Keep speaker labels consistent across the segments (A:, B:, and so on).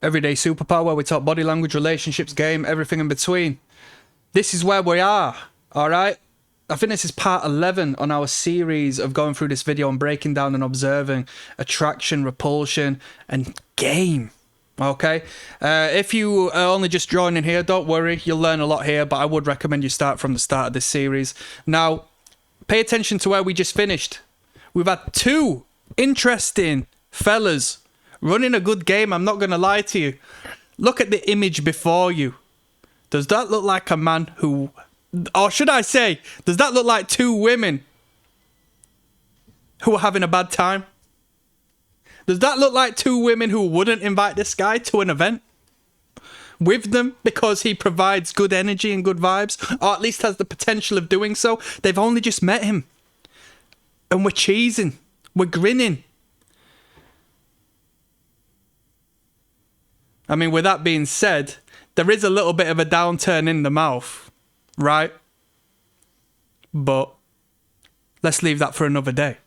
A: Everyday Superpower, where we talk body language, relationships, game, everything in between. This is where we are, alright? I think this is part 11 on our series of going through this video and breaking down and observing attraction, repulsion, and game. Okay? If you are only just joining here, don't worry, you'll learn a lot here, but I would recommend you start from the start of this series. Now, pay attention to where we just finished. We've had two interesting fellas running a good game, I'm not going to lie to you. Look at the image before you. Does that look like a man who... Or should I say, does that look like two women who are having a bad time? Does that look like two women who wouldn't invite this guy to an event with them because he provides good energy and good vibes, or at least has the potential of doing so? They've only just met him. And we're cheesing. We're grinning. I mean, with that being said, there is a little bit of a downturn in the mouth, right? But let's leave that for another day.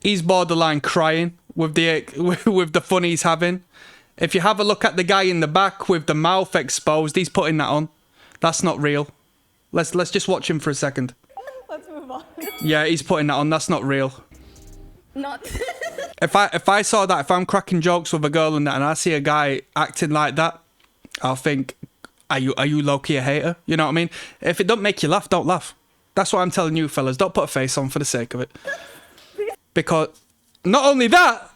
A: He's borderline crying with the fun he's having. If you have a look at the guy in the back with the mouth exposed, he's putting that on. That's not real. Let's just watch him for a second.
B: Let's move on.
A: Yeah, he's putting that on. That's not real.
B: Not.
A: If I saw that, if I'm cracking jokes with a girl and that, and I see a guy acting like that, I'll think, are you low-key a hater? You know what I mean? If it don't make you laugh, don't laugh. That's what I'm telling you, fellas. Don't put a face on for the sake of it. Because not only that,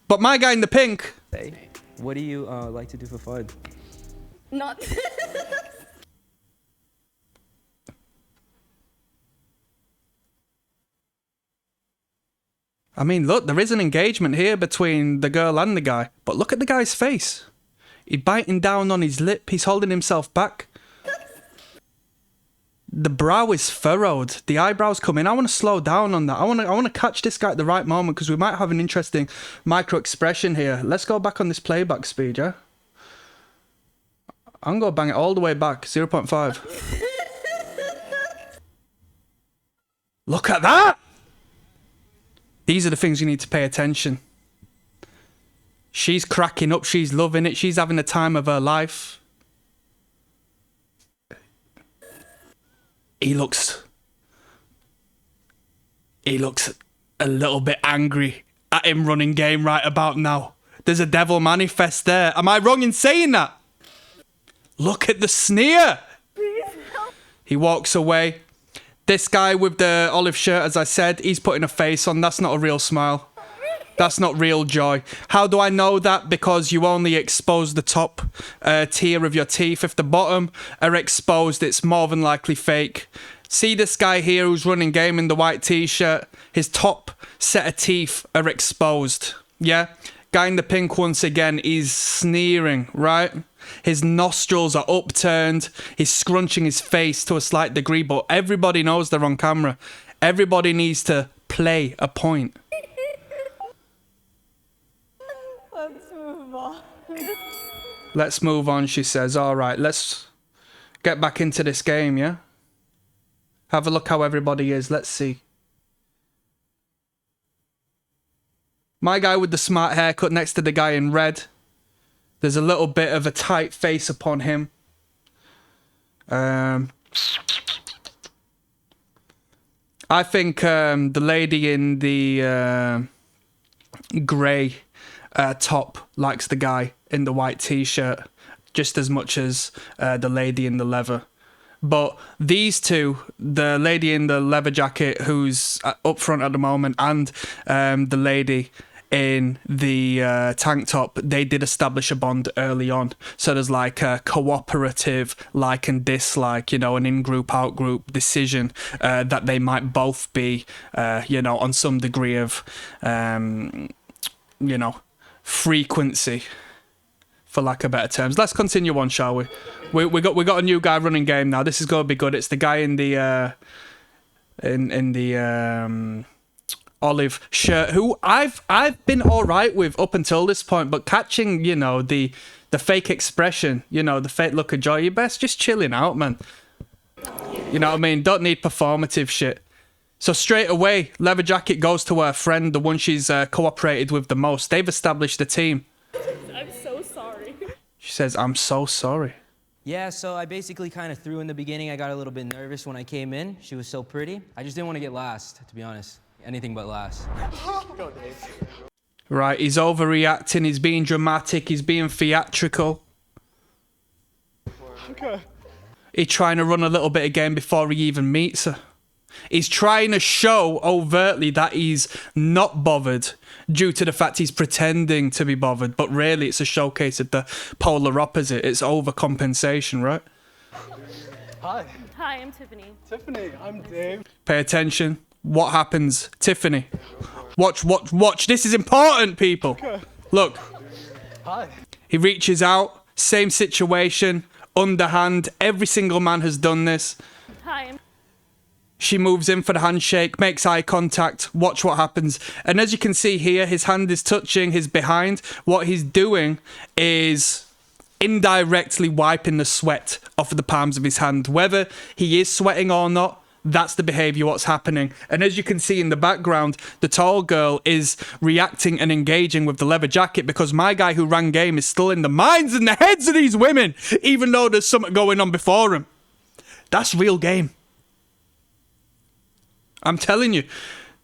A: but my guy in the pink.
C: Hey, what do you like to do for fun?
B: Not.
A: I mean, look, there is an engagement here between the girl and the guy. But look at the guy's face. He's biting down on his lip. He's holding himself back. The brow is furrowed. The eyebrows come in. I want to slow down on that. I want to catch this guy at the right moment because we might have an interesting micro expression here. Let's go back on this playback speed, yeah? I'm going to bang it all the way back. 0.5. Look at that! These are the things you need to pay attention. She's cracking up. She's loving it. She's having the time of her life. He looks a little bit angry at him running game right about now. There's a devil manifest there. Am I wrong in saying that? Look at the sneer. He walks away. This guy with the olive shirt, as I said, he's putting a face on. That's not a real smile. That's not real joy. How do I know that? Because you only expose the top tier of your teeth. If the bottom are exposed, it's more than likely fake. See this guy here who's running game in the white t-shirt? His top set of teeth are exposed. Yeah? Guy in the pink, once again, is sneering, right? His nostrils are upturned. He's scrunching his face to a slight degree, but everybody knows they're on camera. Everybody needs to play a point.
B: Let's move on.
A: Let's move on, she says. All right, let's get back into this game, yeah? Have a look how everybody is. Let's see. My guy with the smart haircut next to the guy in red. There's a little bit of a tight face upon him. I think the lady in the grey top likes the guy in the white t-shirt just as much as the lady in the leather. But these two, the lady in the leather jacket who's up front at the moment and the lady in the tank top, they did establish a bond early on. So there's like a cooperative like and dislike, you know, an in-group, out-group decision that they might both be, you know, on some degree of, you know, frequency, for lack of better terms. Let's continue on, shall we? We got a new guy running game now. This is going to be good. It's the guy in the olive shirt who I've been all right with up until this point, but catching, you know, the fake expression, you know, the fake look of joy, you best just chilling out, man. You know what I mean? Don't need performative shit. So straight away, Leather Jacket goes to her friend, the one she's cooperated with the most. They've established a team.
B: I'm so sorry.
A: She says, I'm so sorry.
C: Yeah, so I basically kind of threw in the beginning. I got a little bit nervous when I came in. She was so pretty. I just didn't want to get last, to be honest. Anything but last.
A: Right, he's overreacting, he's being dramatic, he's being theatrical.
D: Okay.
A: He's trying to run a little bit of game before he even meets her. He's trying to show overtly that he's not bothered due to the fact he's pretending to be bothered, but really it's a showcase of the polar opposite. It's overcompensation, right?
D: Hi.
B: Hi, I'm Tiffany.
D: Tiffany, I'm Dave.
A: Pay attention. What happens? Tiffany. Watch. This is important, people. Look.
D: Hi.
A: He reaches out. Same situation. Underhand. Every single man has done this.
B: Hi,
A: She moves in for the handshake, makes eye contact. Watch what happens. And as you can see here, his hand is touching his behind. What he's doing is indirectly wiping the sweat off of the palms of his hand. Whether he is sweating or not, that's the behavior, what's happening. And as you can see in the background, the tall girl is reacting and engaging with the Leather Jacket because my guy who ran game is still in the minds and the heads of these women, even though there's something going on before him. That's real game. I'm telling you.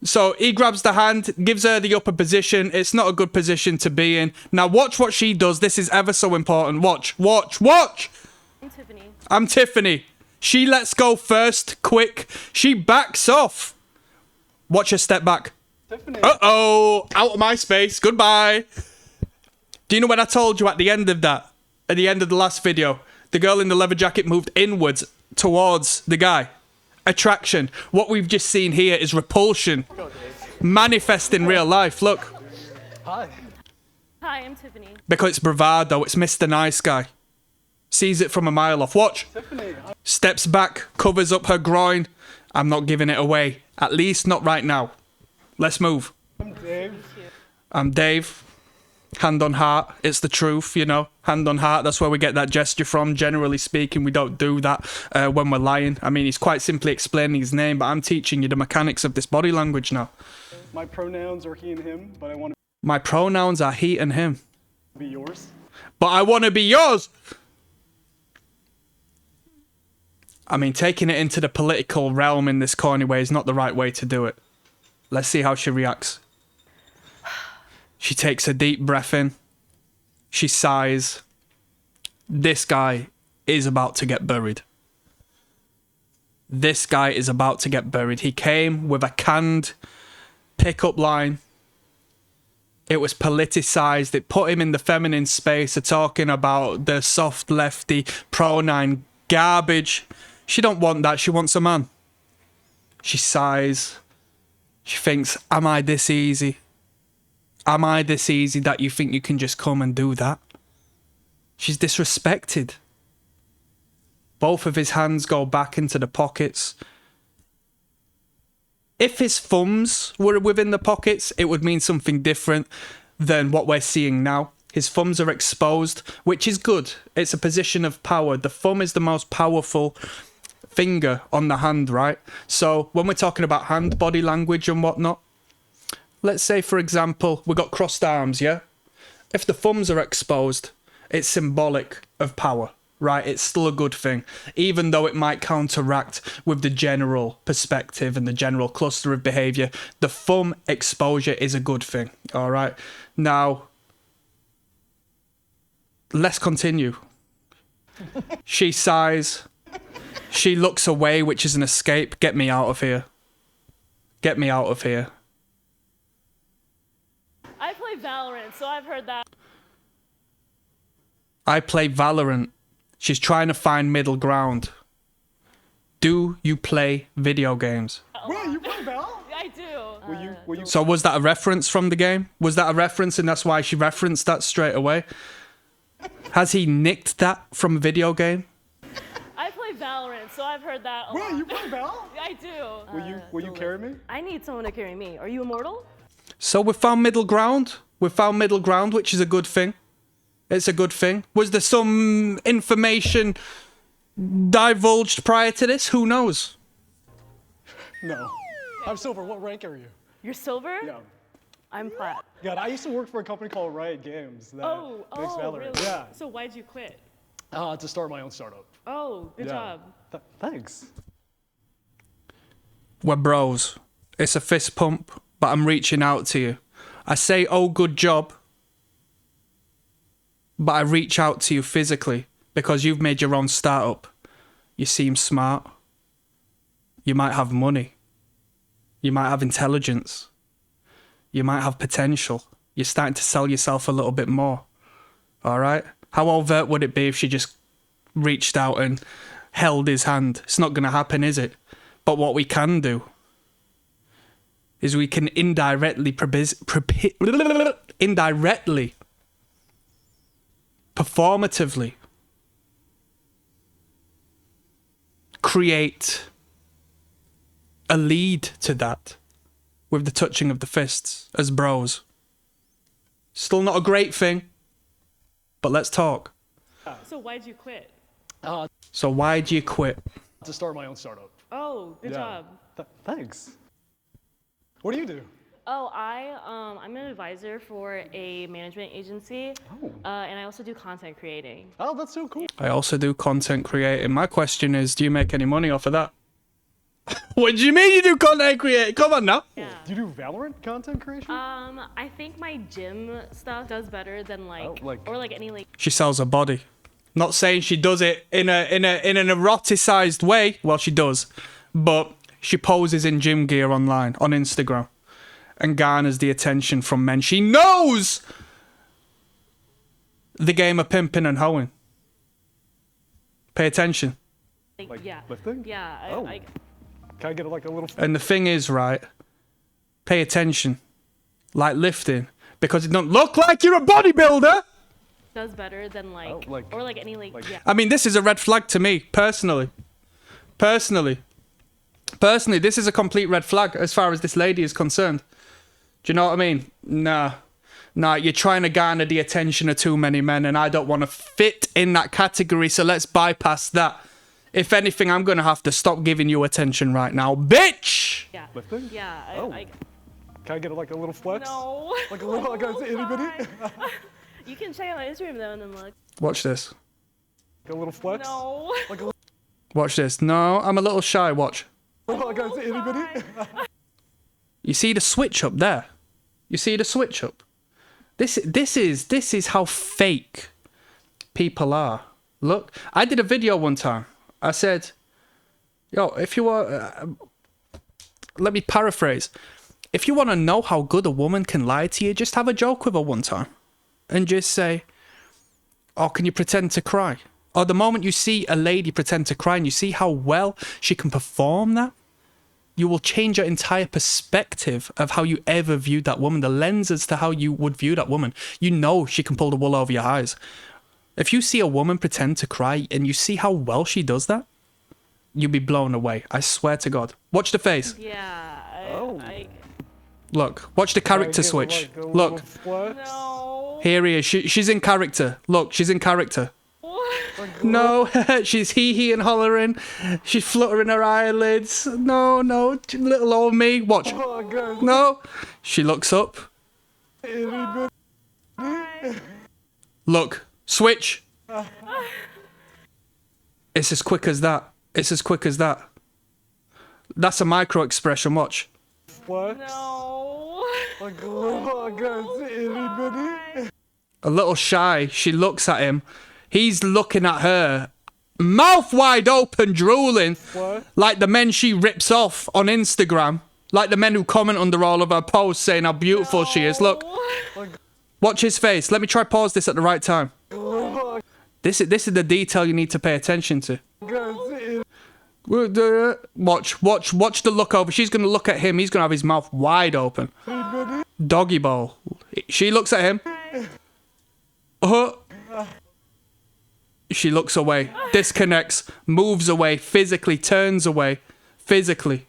A: So he grabs the hand, gives her the upper position. It's not a good position to be in. Now watch what she does. This is ever so important. Watch.
B: I'm Tiffany.
A: I'm Tiffany. She lets go first, quick. She backs off. Watch her step back.
D: Tiffany.
A: Uh-oh. Out of my space. Goodbye. Do you know when I told you at the end of that? At the end of the last video, the girl in the Leather Jacket moved inwards towards the guy. Attraction. What we've just seen here is repulsion. Manifest in real life. Look.
D: Hi.
B: Hi, I'm Tiffany.
A: Because it's bravado. It's Mr. Nice Guy. Sees it from a mile off. Watch.
D: Tiffany,
A: Steps back. Covers up her groin. I'm not giving it away. At least not right now. Let's move.
D: I'm Dave.
A: I'm Dave. Hand on heart. It's the truth, you know. Hand on heart. That's where we get that gesture from. Generally speaking, we don't do that when we're lying. I mean, he's quite simply explaining his name, but I'm teaching you the mechanics of this body language now.
D: My pronouns are he and him, but I want
A: My pronouns are he and him.
D: to be yours.
A: But I want to be yours. I mean, taking it into the political realm in this corny way is not the right way to do it. Let's see how she reacts. She takes a deep breath in. She sighs. This guy is about to get buried. This guy is about to get buried. He came with a canned pickup line. It was politicized. It put him in the feminine space of talking about the soft lefty pronoun garbage. She don't want that. She wants a man. She sighs. She thinks, am I this easy? Am I this easy that you think you can just come and do that? She's disrespected. Both of his hands go back into the pockets. If his thumbs were within the pockets, it would mean something different than what we're seeing now. His thumbs are exposed, which is good. It's a position of power. The thumb is the most powerful finger on the hand, right? So when we're talking about hand body language and whatnot, let's say, for example, we've got crossed arms, yeah? If the thumbs are exposed, it's symbolic of power, right? It's still a good thing, even though it might counteract with the general perspective and the general cluster of behavior. The thumb exposure is a good thing, all right? Now, let's continue. She sighs. She looks away, which is an escape. Get me out of here. Get me out of here.
B: I play Valorant, so I've heard that.
A: I play Valorant. She's trying to find middle ground. Do you play video games?
D: Wait, you play Val?
B: I do.
D: Will you?
A: So was that a reference from the game? Was that a reference and that's why she referenced that straight away? Has he nicked that from a video game?
B: I play Valorant, so I've heard that a
D: Wait,
B: lot.
D: you play Val?
B: I do.
D: Will you carry me?
E: I need someone to carry me. Are you immortal?
A: So we found middle ground. We found middle ground, which is a good thing. It's a good thing. Was there some information divulged prior to this? Who knows?
D: No. I'm silver. What rank are you?
B: You're silver?
D: Yeah.
B: I'm plat.
D: God, I used to work for a company called Riot Games that makes Valorant.
B: Really?
D: Yeah.
B: So why'd you quit?
D: To start my own startup.
B: Oh, good
D: Yeah.
B: job.
D: Thanks.
A: We're bros. It's a fist pump, but I'm reaching out to you. I say, oh, good job, but I reach out to you physically because you've made your own startup. You seem smart. You might have money. You might have intelligence. You might have potential. You're starting to sell yourself a little bit more. All right? How overt would it be if she just reached out and held his hand? It's not going to happen, is it? But what we can do is we can indirectly, performatively create a lead to that with the touching of the fists as bros. Still not a great thing, but let's talk.
B: So why'd you quit?
A: So why'd you quit?
D: To start my own startup.
B: Oh, good job.
D: Thanks. What do you do?
B: Oh, I'm an advisor for a management agency, and I also do content creating.
D: Oh, that's so cool.
A: I also do content creating. My question is, do you make any money off of that? What do you mean you do content creating? Come on now.
B: Yeah.
D: Do you do Valorant content creation?
B: I think my gym stuff does better than or any
A: She sells her body. Not saying she does it in an eroticized way. Well, she does, but she poses in gym gear online on Instagram and garners the attention from men. She knows the game of pimping and hoeing. Pay attention.
B: yeah.
D: Lifting?
B: Yeah.
D: Oh. Can I get like a little?
A: And the thing is, right? Pay attention, like lifting, because it don't look like you're a bodybuilder.
B: Does better than any yeah.
A: I mean, this is a red flag to me, personally. Personally, this is a complete red flag as far as this lady is concerned. Do you know what I mean? Nah, you're trying to garner the attention of too many men, and I don't want to fit in that category, so let's bypass that. If anything, I'm going to have to stop giving you attention right now, bitch!
B: Yeah.
D: Lifting?
B: Yeah.
D: Can I get like a little flex?
B: No.
D: Like a little, like a itty bitty?
B: You can check out my Instagram though and then look.
A: Watch this.
D: Like a little flex?
B: No.
D: Like a
A: Watch this. No, I'm a little shy, watch.
D: little, like a itty bitty?
A: You see the switch up there? You see the switch up? This is how fake people are. Look, I did a video one time. I said, yo, if you want, let me paraphrase. If you want to know how good a woman can lie to you, just have a joke with her one time. And just say, oh, can you pretend to cry? Or the moment you see a lady pretend to cry and you see how well she can perform that, you will change your entire perspective of how you ever viewed that woman, the lens as to how you would view that woman. You know she can pull the wool over your eyes. If you see a woman pretend to cry and you see how well she does that, you'll be blown away. I swear to God. Watch the face.
B: Yeah.
A: Look, watch the character switch.
D: Like a
A: Look,
D: little flex?
B: No.
A: here he is. She's in character. Look, she's in character.
B: What?
A: No, she's hee-hee and hollering. She's fluttering her eyelids. No, little old me. Watch.
D: Oh, God.
A: No. She looks up.
D: Itty bitty.
A: Look. Switch. It's as quick as that. It's as quick as that. That's a micro expression. Watch.
D: Flex?
B: No.
D: Like a little, like a itty bitty?
A: A little shy. She looks at him. He's looking at her. Mouth wide open, drooling.
D: What?
A: Like the men she rips off on Instagram. Like the men who comment under all of her posts saying how beautiful she is. Look. Watch his face. Let me try pause this at the right time. This is the detail you need to pay attention to. Watch the look over. She's gonna look at him. He's gonna have his mouth wide open. Doggy bowl. She looks at him. She looks away. Disconnects. Moves away. Physically turns away. Physically.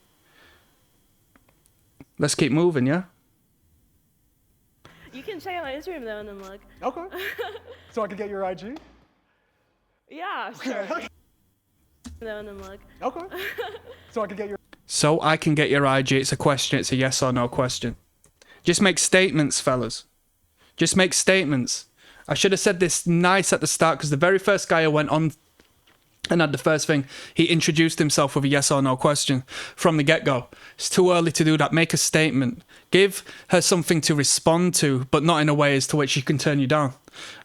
A: Let's keep moving, yeah?
B: You can check out my Instagram though and then look.
D: Okay. So I can get your IG?
B: Yeah, sure. Though and then look.
D: Okay. So I can get your...
A: So I can get your IG. It's a question. It's a yes or no question. Just make statements, fellas. Just make statements. I should have said this nice at the start, because the very first guy who went on and had the first thing, he introduced himself with a yes or no question from the get-go. It's too early to do that. Make a statement. Give her something to respond to, but not in a way as to which she can turn you down.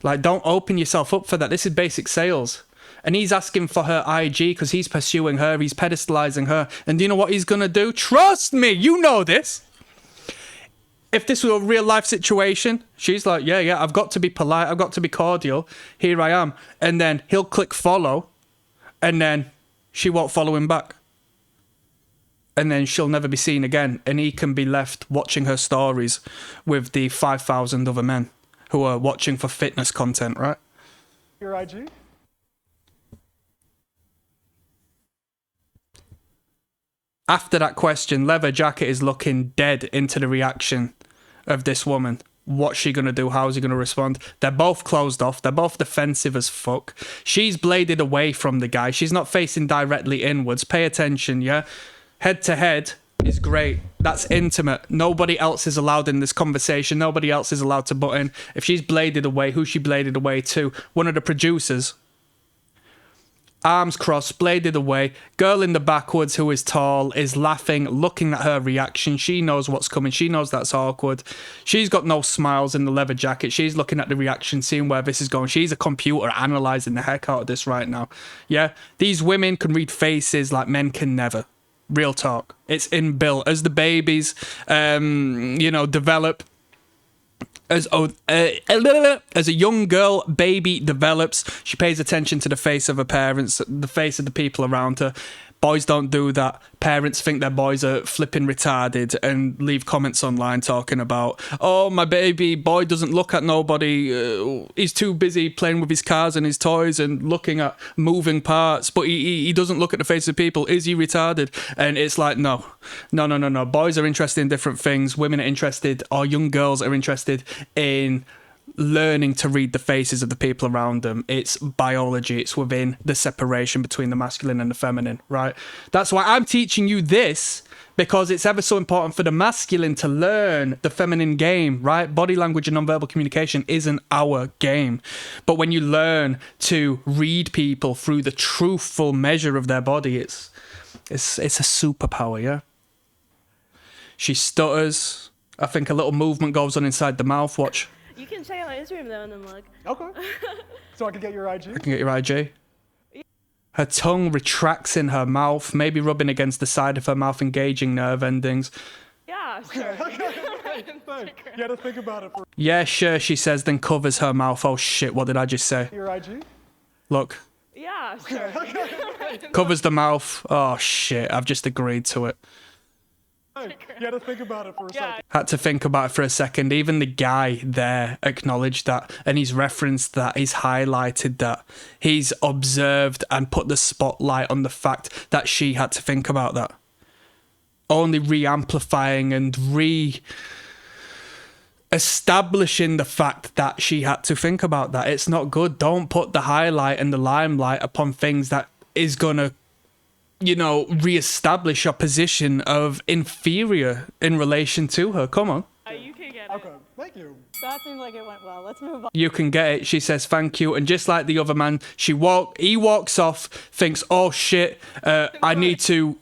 A: Like, don't open yourself up for that. This is basic sales. And he's asking for her IG because he's pursuing her. He's pedestalizing her. And do you know what he's going to do? Trust me, you know this. If this were a real life situation, she's like, yeah, I've got to be polite. I've got to be cordial. Here I am. And then he'll click follow. And then she won't follow him back. And then she'll never be seen again. And he can be left watching her stories with the 5,000 other men who are watching for fitness content, right?
D: Your IG?
A: After that question, Leather Jacket is looking dead into the reaction of this woman. What's she going to do? How's he going to respond? They're both closed off. They're both defensive as fuck. She's bladed away from the guy. She's not facing directly inwards. Pay attention, yeah? Head to head is great. That's intimate. Nobody else is allowed in this conversation. Nobody else is allowed to butt in. If she's bladed away, who's she bladed away to? One of the producers. Arms crossed, bladed away. Girl in the backwoods who is tall is laughing, looking at her reaction. She knows what's coming. She knows that's awkward. She's got no smiles in the leather jacket. She's looking at the reaction, seeing where this is going. She's a computer analysing the heck out of this right now. Yeah? These women can read faces like men can never. Real talk. It's inbuilt. As the babies, develop, as a young girl, baby develops, she pays attention to the face of her parents, the face of the people around her. Boys don't do that. Parents think their boys are flipping retarded and leave comments online talking about, oh, my baby boy doesn't look at nobody. He's too busy playing with his cars and his toys and looking at moving parts, but he doesn't look at the face of people. Is he retarded? And it's like, no. Boys are interested in different things. Women are interested, or young girls are interested in learning to read the faces of the people around them. It's biology. It's within the separation between the masculine and the feminine, right? That's why I'm teaching you this, because it's ever so important for the masculine to learn the feminine game, right? Body language and nonverbal communication isn't our game. But when you learn to read people through the truthful measure of their body, it's a superpower, yeah? She stutters. I think a little movement goes on inside the mouth. Watch.
B: You can check out my Instagram though and then look.
D: Okay. So I can get your IG?
A: I can get your IG. Her tongue retracts in her mouth, maybe rubbing against the side of her mouth, engaging nerve endings.
B: Yeah, sure.
D: You had to think about it for
A: Yeah, sure, she says, then covers her mouth. Oh shit, what did I just say?
D: your IG?
A: Look.
B: Yeah, sure.
A: Covers the mouth. Oh shit, I've just agreed to it.
D: You had to think about it for a second.
A: Had to think about it for a second. Even the guy there acknowledged that, and he's referenced that, he's highlighted that, he's observed and put the spotlight on the fact that she had to think about that. Only re-amplifying and establishing the fact that she had to think about that. It's not good. Don't put the highlight and the limelight upon things that is gonna, re-establish your position of inferior in relation to her. Come on.
B: You can get
D: Okay, thank you.
E: That seems like it went well. Let's move on.
A: You can get it. She says thank you, and just like the other man, he walks off, thinks, oh shit, I need to,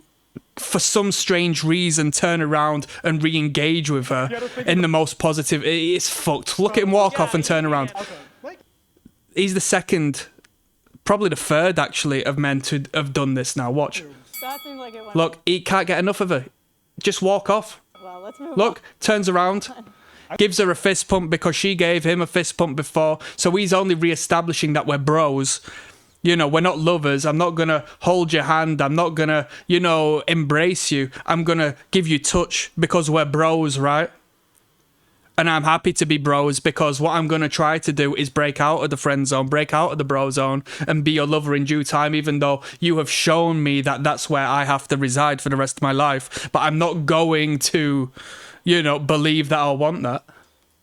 A: for some strange reason, turn around and re-engage with her in the most positive. It's fucked. Look at him walk off and turn around.
D: Okay, thank
A: He's the second, probably the third actually, of men to have done this now. Watch.
E: That seems like it went
A: Look, he can't get enough of her. Just walk off.
E: well. Let's move on.
A: Look, turns around, gives her a fist pump because she gave him a fist pump before. So he's only re-establishing that we're bros. We're not lovers. I'm not going to hold your hand. I'm not going to, embrace you. I'm going to give you touch because we're bros, right? And I'm happy to be bros, because what I'm going to try to do is break out of the friend zone, break out of the bro zone, and be your lover in due time, even though you have shown me that that's where I have to reside for the rest of my life. But I'm not going to, believe that I'll want that.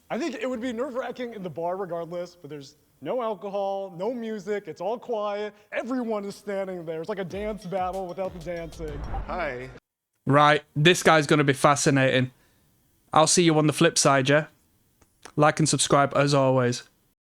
D: I think it would be nerve-wracking in the bar regardless, but there's no alcohol, no music, it's all quiet, everyone is standing there. It's like a dance battle without the dancing.
F: Hi.
A: Right, this guy's going to be fascinating. I'll see you on the flip side, yeah? Like and subscribe as always.